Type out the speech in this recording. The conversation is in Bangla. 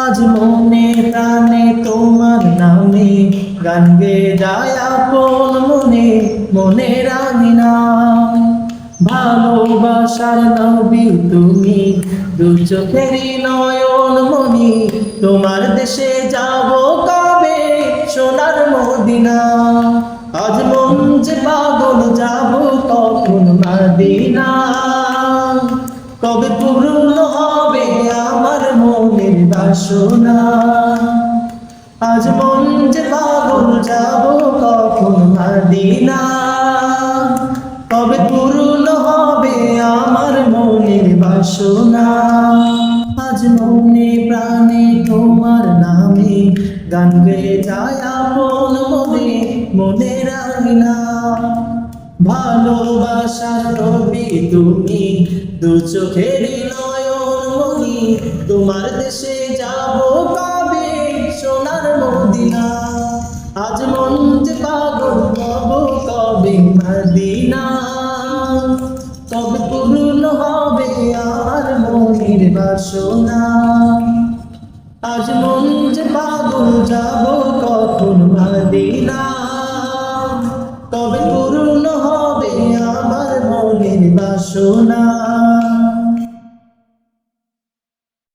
আজ মনে প্রাণে তোমার নামে গান গে যায় আপন মনে, মনে রাঙি না। ভালোবাসার নবী তুমি, দু চোখেরই নয়ন মনি, তোমার দেশে যাব কবে সোনার মদিনা। আজ মন যে পাগল, যাব কখন মদিনা। কবে পূর্ণ হবে আমার মনের বাসনা। আজ মন যে পাগল, যাব কখন মদিনা। কবে পূর্ণ হবে আমার মনের বাসনা। আজ মনে প্রাণে তোমার নামে গান গেয়ে যায় আপন মনে, মনে রাখি না। ভালোবাসার নবী তুমি, দু চোখেরই নয়ন মনি, তোমার দেশে যাব কবে সোনার মদিনা। আজ মন যে পাগল, যাব কবে মদিনা। কবে পূর্ণ হবে আমার মনের বাসনা। আজ মন যে পাগল, যাব কখন মদিনা। কবে পূর্ণ হবে আমার মনের বাসনা।